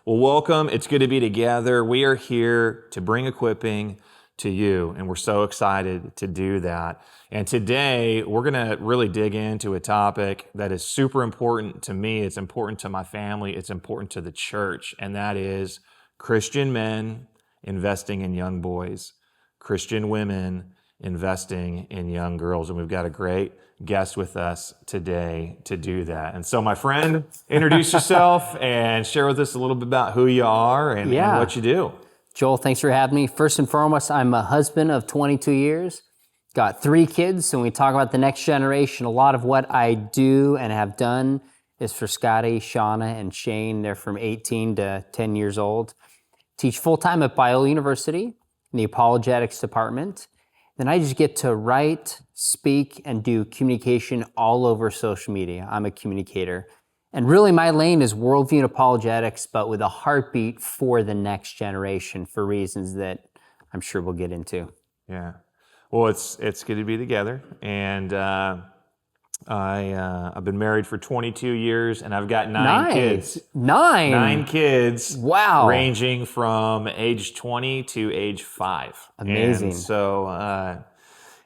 Well, welcome. It's good to be together. We are here to bring equipping to you, and we're so excited to do that. And today, we're going to really dig into a topic that is super important to me. It's important to my family. It's important to the church, and that is Christian men investing in young boys, Christian women investing in young girls. And we've got a great guest with us today to do that. And so, my friend, introduce yourself and share with us a little bit about who you are and what you do. Joel, thanks for having me. First and foremost, I'm a husband of 22 years, got 3 kids. So when we talk about the next generation, a lot of what I do and have done is for Scotty, Shauna, and Shane. They're from 18 to 10 years old. Teach full-time at Biola University in the apologetics department. Then I just get to write, speak, and do communication all over social media. I'm a communicator. And really my lane is worldview and apologetics, but with a heartbeat for the next generation for reasons that I'm sure we'll get into. Yeah. Well, it's good to be together. And I've been married for 22 years, and I've got 9 kids. 9 kids. Wow. Ranging from age 20 to age 5. Amazing. And so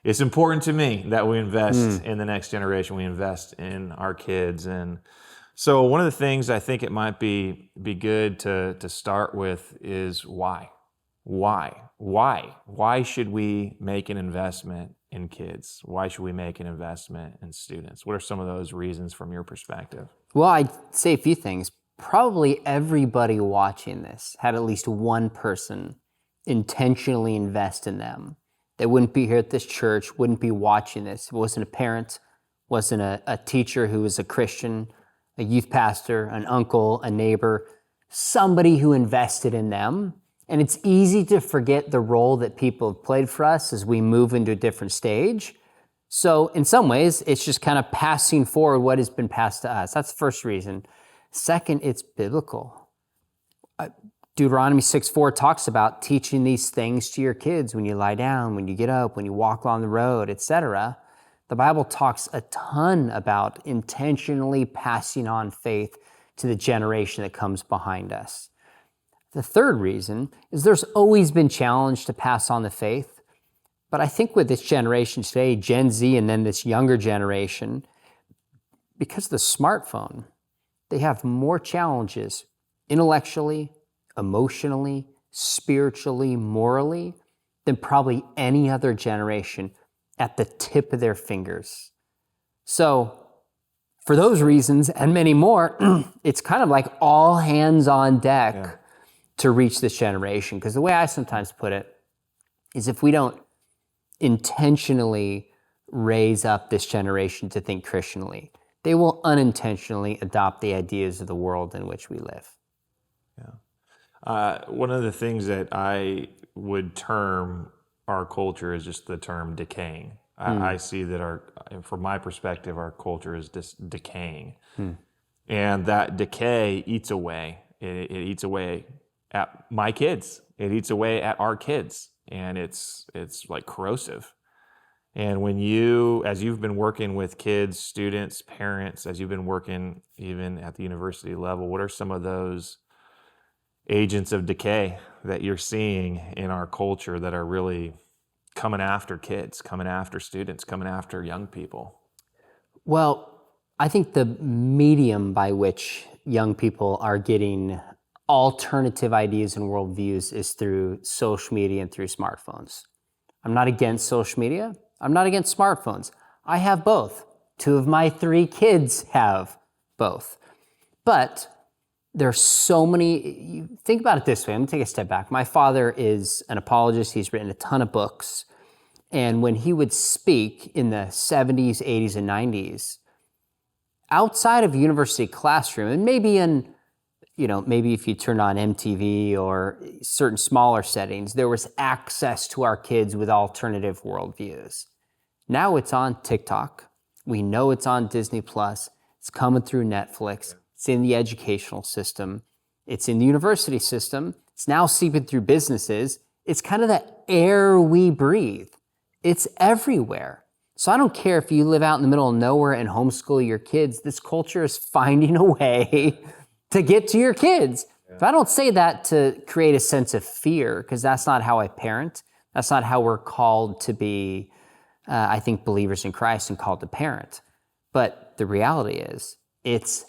it's important to me that we invest in the next generation. We invest in our kids. And so one of the things I think it might be good to start with is why? Why should we make an investment in kids? Why should we make an investment in students? What are some of those reasons from your perspective? Well, I'd say a few things. Probably everybody watching this had at least one person intentionally invest in them. They wouldn't be here at this church, wouldn't be watching this. It wasn't a parent, wasn't a teacher who was a Christian, a youth pastor, an uncle, a neighbor, somebody who invested in them. And it's easy to forget the role that people have played for us as we move into a different stage. So in some ways, it's just kind of passing forward what has been passed to us. That's the first reason. Second, it's biblical. Deuteronomy 6:4 talks about teaching these things to your kids when you lie down, when you get up, when you walk along the road, etc. The Bible talks a ton about intentionally passing on faith to the generation that comes behind us. The third reason is there's always been challenge to pass on the faith. But I think with this generation today, Gen Z and then this younger generation, because of the smartphone, they have more challenges intellectually, emotionally, spiritually, morally, than probably any other generation at the tip of their fingers. So for those reasons and many more, it's kind of like all hands on deck to reach this generation. Because the way I sometimes put it is if we don't intentionally raise up this generation to think Christianly, they will unintentionally adopt the ideas of the world in which we live. Yeah. One of the things that I would term our culture is just the term decaying. I see that from my perspective, our culture is just decaying. And that decay eats away. It eats away at my kids. It eats away at our kids. And it's like corrosive. And when as you've been working with kids, students, parents, as you've been working even at the university level, what are some of those agents of decay that you're seeing in our culture that are really coming after kids, coming after students, coming after young people? Well, I think the medium by which young people are getting alternative ideas and worldviews is through social media and through smartphones. I'm not against social media. I'm not against smartphones. I have both. 2 of my 3 kids have both. But there's so many, you think about it this way, I'm gonna take a step back. My father is an apologist. He's written a ton of books. And when he would speak in the 70s, 80s, and 90s, outside of a university classroom, and maybe maybe if you turned on MTV or certain smaller settings, there was access to our kids with alternative worldviews. Now it's on TikTok. We know it's on Disney Plus. It's coming through Netflix. It's in the educational system. It's in the university system. It's now seeping through businesses. It's kind of the air we breathe. It's everywhere. So I don't care if you live out in the middle of nowhere and homeschool your kids. This culture is finding a way to get to your kids. So I don't say that to create a sense of fear, because that's not how I parent. That's not how we're called to be, I think, believers in Christ and called to parent. But the reality is, it's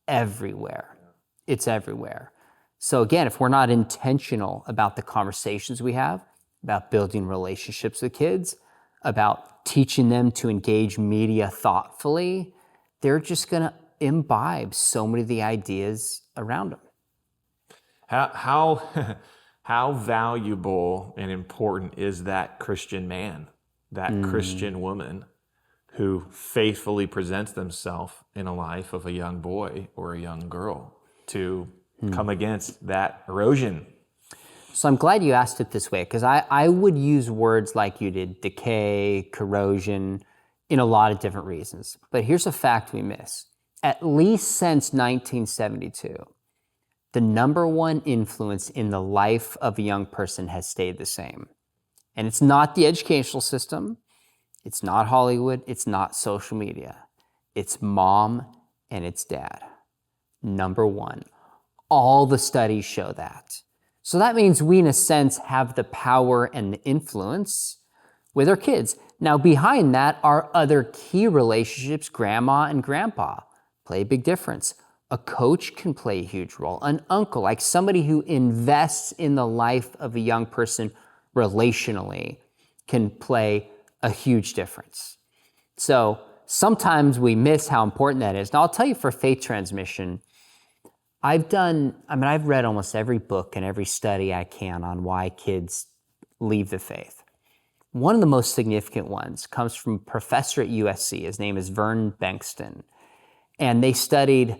everywhere. It's everywhere. So again, if we're not intentional about the conversations we have, about building relationships with kids, about teaching them to engage media thoughtfully, they're just going to imbibe so many of the ideas around them. How valuable and important is that Christian man, that Christian woman who faithfully presents themselves in a life of a young boy or a young girl to come against that erosion? So I'm glad you asked it this way, because I would use words like you did, decay, corrosion, in a lot of different reasons. But here's a fact we miss. At least since 1972, the number one influence in the life of a young person has stayed the same. And it's not the educational system, it's not Hollywood, it's not social media. It's mom and it's dad. Number one. All the studies show that. So that means we, in a sense, have the power and the influence with our kids. Now, behind that are other key relationships. Grandma and grandpa play a big difference. A coach can play a huge role. An uncle, like somebody who invests in the life of a young person relationally, can play a huge difference. So sometimes we miss how important that is. Now, I'll tell you, for faith transmission, I've read almost every book and every study I can on why kids leave the faith. One of the most significant ones comes from a professor at USC. His name is Vern Bengtson. And they studied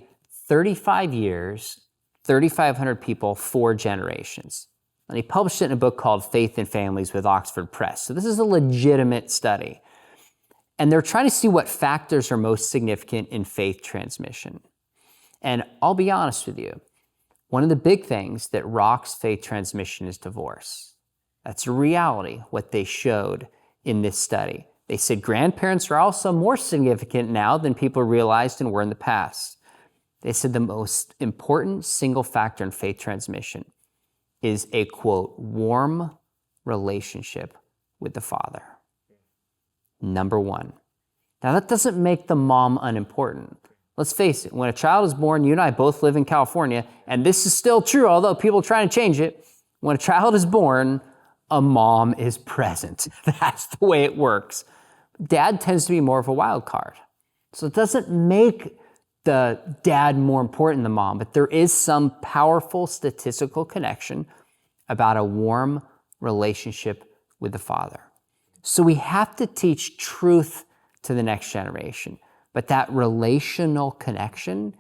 35 years, 3,500 people, 4 generations. And he published it in a book called Faith and Families with Oxford Press. So this is a legitimate study. And they're trying to see what factors are most significant in faith transmission. And I'll be honest with you, one of the big things that rocks faith transmission is divorce. That's a reality, what they showed in this study. They said grandparents are also more significant now than people realized and were in the past. They said the most important single factor in faith transmission is a, quote, warm relationship with the father. Number one. Now, that doesn't make the mom unimportant. Let's face it, when a child is born, you and I both live in California, and this is still true, although people are trying to change it. When a child is born, a mom is present. That's the way it works. Dad tends to be more of a wild card. So it doesn't make the dad more important than the mom, but there is some powerful statistical connection about a warm relationship with the father. So we have to teach truth to the next generation. But that relational connection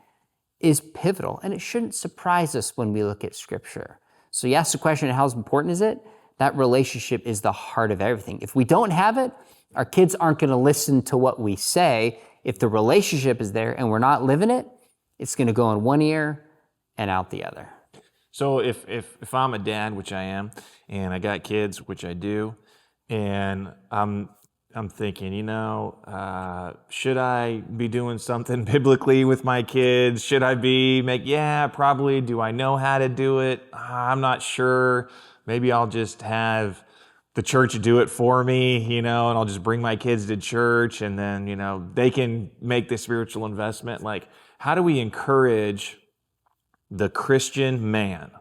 is pivotal, and it shouldn't surprise us when we look at Scripture. So you ask the question, how important is it? That relationship is the heart of everything. If we don't have it, our kids aren't going to listen to what we say. If the relationship is there and we're not living it, it's going to go in one ear and out the other. So if I'm a dad, which I am, and I got kids, which I do, and I'm thinking, should I be doing something biblically with my kids? Should I probably. Do I know how to do it? I'm not sure. Maybe I'll just have the church do it for me, and I'll just bring my kids to church, and then, they can make the spiritual investment. Like, how do we encourage the Christian man?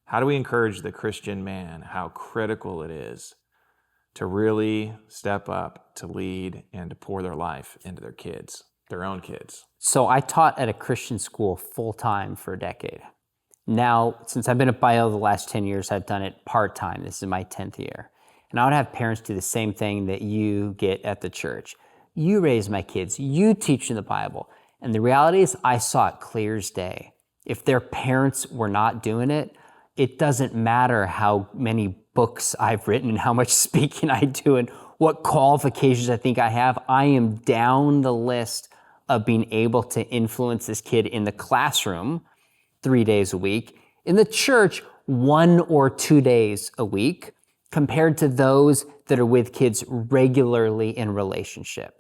How do we encourage the Christian man how critical it is to really step up, to lead, and to pour their life into their kids, their own kids? So I taught at a Christian school full-time for a decade. Now, since I've been at Bio the last 10 years, I've done it part-time. This is my 10th year. And I would have parents do the same thing that you get at the church. You raise my kids. You teach them the Bible. And the reality is, I saw it clear as day. If their parents were not doing it, it doesn't matter how many books I've written and how much speaking I do and what qualifications I think I have. I am down the list of being able to influence this kid in the classroom 3 days a week, in the church 1 or 2 days a week, compared to those that are with kids regularly in relationship.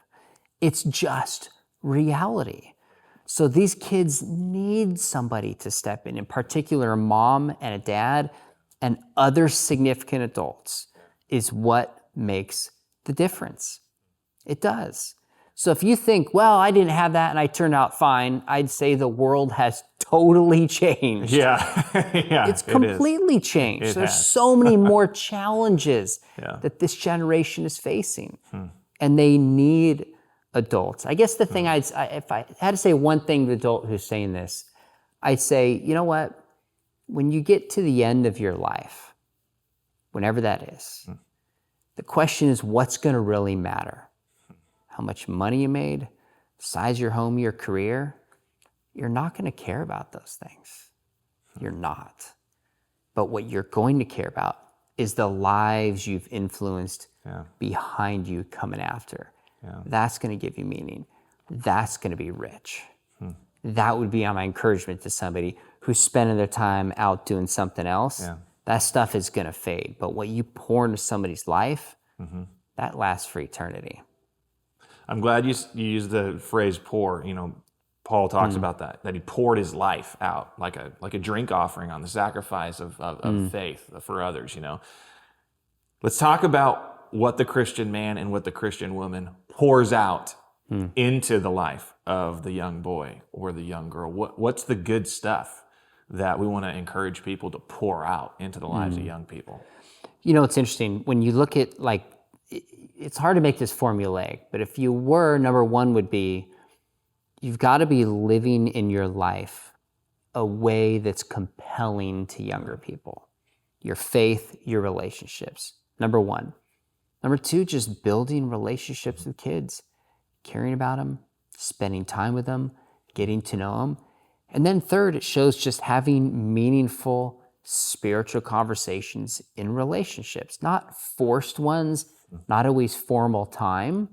It's just reality. So these kids need somebody to step in particular a mom and a dad and other significant adults is what makes the difference. It does. So if you think, well, I didn't have that and I turned out fine, I'd say the world has totally changed. Yeah. Yeah. It's completely changed. It There's has. so many more challenges that this generation is facing. And they need adults. I guess the thing if I had to say one thing to the adult who's saying this, I'd say, you know what? When you get to the end of your life, whenever that is, the question is what's going to really matter? How much money you made, the size of your home, your career? You're not going to care about those things. You're not. But what you're going to care about is the lives you've influenced behind you coming after. That's going to give you meaning. That's going to be rich. That would be my encouragement to somebody who's spending their time out doing something else. That stuff is going to fade. But what you pour into somebody's life, that lasts for eternity. I'm glad you used the phrase pour. Paul talks about that he poured his life out like a drink offering on the sacrifice of faith for others. Let's talk about what the Christian man and what the Christian woman pours out into the life of the young boy or the young girl. What's the good stuff that we want to encourage people to pour out into the lives of young people? It's interesting. When you look at, it's hard to make this formulaic, but if you were, number one would be, you've got to be living in your life a way that's compelling to younger people. Your faith, your relationships. Number one. Number two, just building relationships with kids, caring about them, spending time with them, getting to know them. And then third, it shows just having meaningful spiritual conversations in relationships, not forced ones, not always formal time,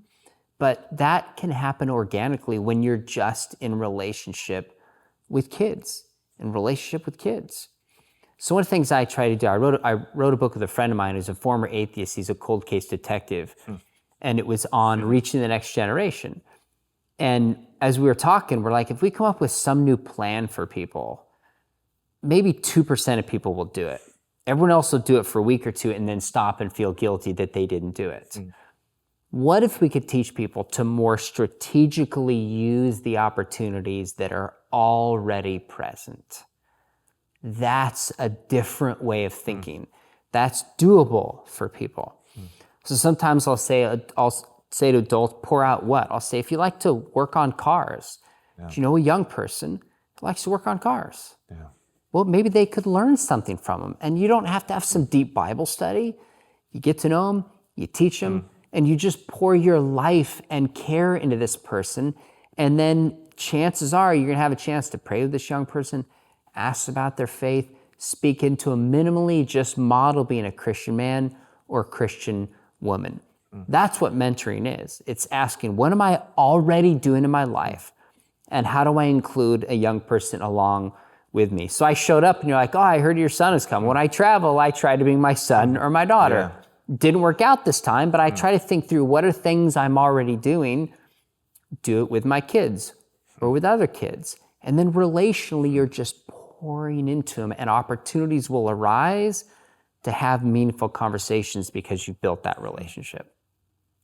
but that can happen organically when you're just in relationship with kids, So one of the things I try to do, I wrote a book with a friend of mine who's a former atheist. He's a cold case detective. And it was on reaching the next generation. And as we were talking, we're like, if we come up with some new plan for people, maybe 2% of people will do it. Everyone else will do it for a week or two and then stop and feel guilty that they didn't do it. What if we could teach people to more strategically use the opportunities that are already present? That's a different way of thinking. That's doable for people. So sometimes I'll say to adults, pour out what? I'll say, if you like to work on cars, do you know a young person who likes to work on cars? Well, maybe they could learn something from them. And you don't have to have some deep Bible study. You get to know them, you teach them, and you just pour your life and care into this person. And then chances are you're going to have a chance to pray with this young person, ask about their faith, speak into them minimally, just model being a Christian man or a Christian woman. That's what mentoring is. It's asking, what am I already doing in my life? And how do I include a young person along with me? So I showed up and you're like, oh, I heard your son is coming. When I travel, I try to bring my son or my daughter. Didn't work out this time, but I try to think through what are things I'm already doing, do it with my kids or with other kids. And then relationally, you're just pouring into them and opportunities will arise to have meaningful conversations because you built that relationship.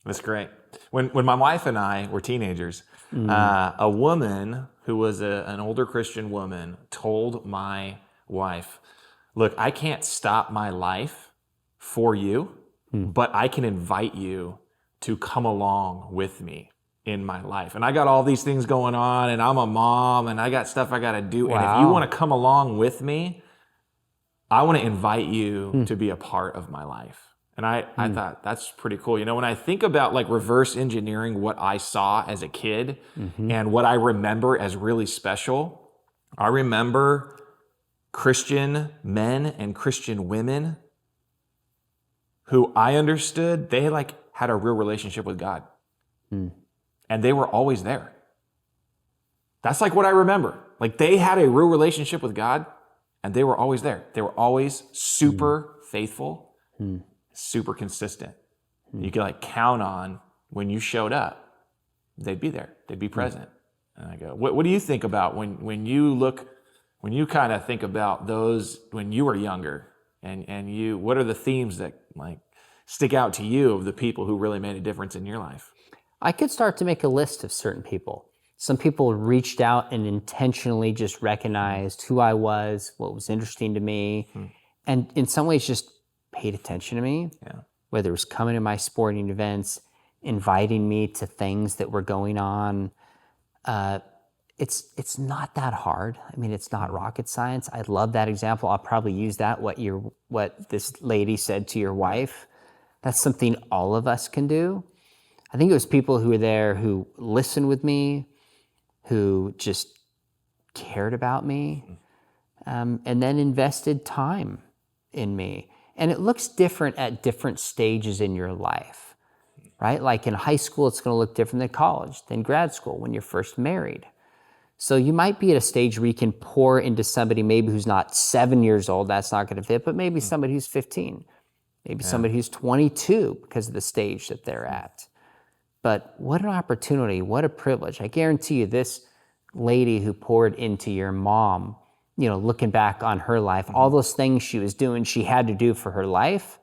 That's great. When my wife and I were teenagers, a woman who was an older Christian woman told my wife, look, I can't stop my life for you, but I can invite you to come along with me in my life. And I got all these things going on and I'm a mom and I got stuff I got to do. Wow. And if you want to come along with me, I want to invite you to be a part of my life. And I thought that's pretty cool. When I think about reverse engineering what I saw as a kid and what I remember as really special, I remember Christian men and Christian women who I understood, they had a real relationship with God. And they were always there. That's what I remember. They had a real relationship with God and they were always there. They were always super faithful, super consistent. You could count on when you showed up, they'd be there. They'd be present. And I go, what do you think about when you kind of think about those when you were younger, and what are the themes that like stick out to you of the people who really made a difference in your life? I could start to make a list of certain people. Some people reached out and intentionally just recognized who I was, what was interesting to me, and in some ways just paid attention to me. Yeah. Whether it was coming to my sporting events, inviting me to things that were going on. It's not that hard. I mean, it's not rocket science. I love that example. I'll probably use that, what this lady said to your wife. That's something all of us can do. I think it was people who were there who listened with me, who just cared about me, and then invested time in me. And it looks different at different stages in your life, right? Like in high school, it's going to look different than college, than grad school, when you're first married. So you might be at a stage where you can pour into somebody maybe who's not 7 years old, that's not going to fit, but maybe somebody who's 15, maybe somebody who's 22 because of the stage that they're at. But what an opportunity, what a privilege. I guarantee you this lady who poured into your mom, looking back on her life, all those things she was doing, she had to do for her life.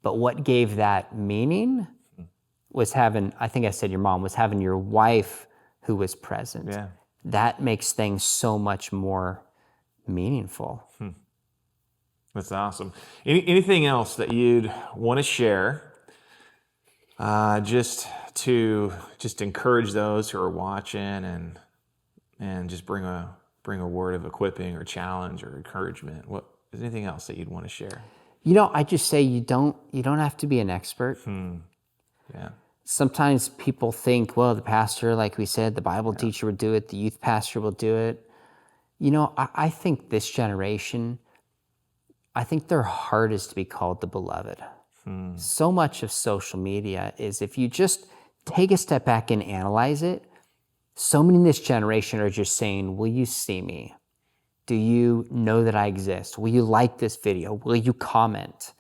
But what gave that meaning was having, I think I said your mom, was having your wife who was present. Yeah. That makes things so much more meaningful. That's awesome. Anything else that you'd want to share, just to encourage those who are watching and just bring a word of equipping or challenge or encouragement? What is anything else that you'd want to share? I just say you don't have to be an expert. Yeah. Sometimes people think, well, the pastor, like we said, the Bible teacher would do it, the youth pastor will do it. I think this generation, I think their heart is to be called the beloved. So much of social media is, if you just take a step back and analyze it, so many in this generation are just saying, will you see me? Do you know that I exist? Will you like this video? Will you comment?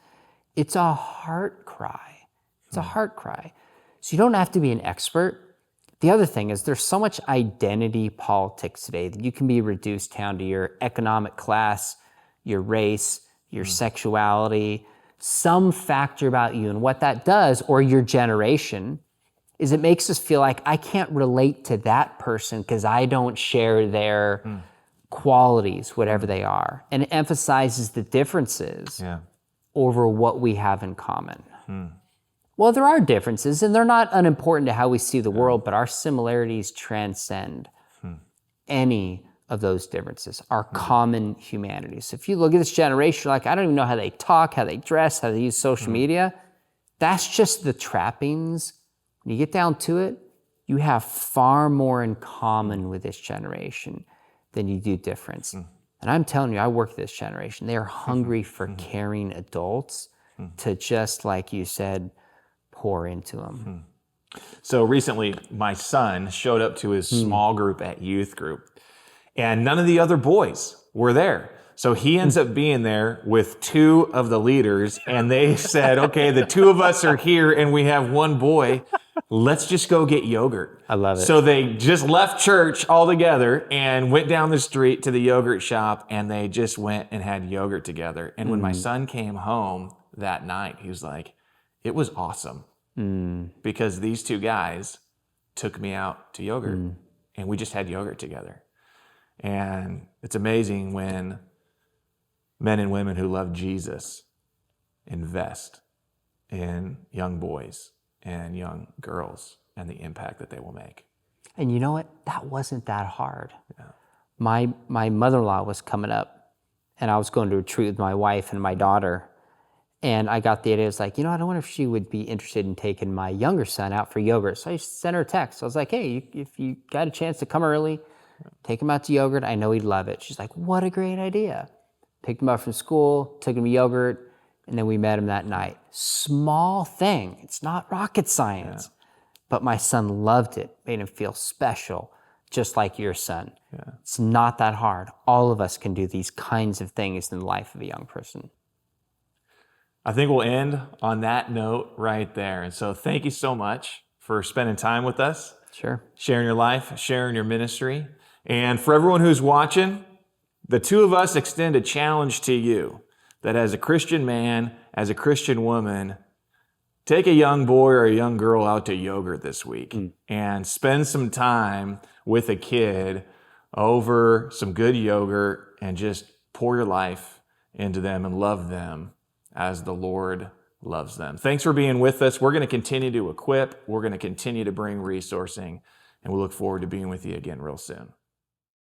It's a heart cry. It's a heart cry. So you don't have to be an expert. The other thing is there's so much identity politics today that you can be reduced down to your economic class, your race, your sexuality, some factor about you. And what that does, or your generation, is it makes us feel like I can't relate to that person because I don't share their qualities, whatever they are. And it emphasizes the differences over what we have in common. Well, there are differences, and they're not unimportant to how we see the world, but our similarities transcend any of those differences, our common humanity. So if you look at this generation, like, I don't even know how they talk, how they dress, how they use social media. That's just the trappings. When you get down to it, you have far more in common with this generation than you do difference. And I'm telling you, I work with this generation. They are hungry for caring adults to, just like you said, pour into them. So recently, my son showed up to his small group at youth group, and none of the other boys were there. So he ends up being there with two of the leaders, and they said, okay, the two of us are here and we have one boy. Let's just go get yogurt. I love it. So they just left church altogether and went down the street to the yogurt shop, and they just went and had yogurt together. And when my son came home that night, he was like, it was awesome because these two guys took me out to yogurt and we just had yogurt together. And it's amazing when men and women who love Jesus invest in young boys and young girls and the impact that they will make. And you know what? That wasn't that hard. My mother-in-law was coming up, and I was going to retreat with my wife and my daughter. And I got the idea, I was like, I don't wonder if she would be interested in taking my younger son out for yogurt. So I sent her a text. I was like, hey, if you got a chance to come early, take him out to yogurt. I know he'd love it. She's like, what a great idea. Picked him up from school, took him to yogurt, and then we met him that night. Small thing. It's not rocket science. But my son loved it, made him feel special, just like your son. It's not that hard. All of us can do these kinds of things in the life of a young person. I think we'll end on that note right there. And so thank you so much for spending time with us, Sure. sharing your life, sharing your ministry. And for everyone who's watching, the two of us extend a challenge to you that as a Christian man, as a Christian woman, take a young boy or a young girl out to yogurt this week and spend some time with a kid over some good yogurt and just pour your life into them and love them as the Lord loves them. Thanks for being with us. We're going to continue to equip. We're going to continue to bring resourcing, and we look forward to being with you again real soon.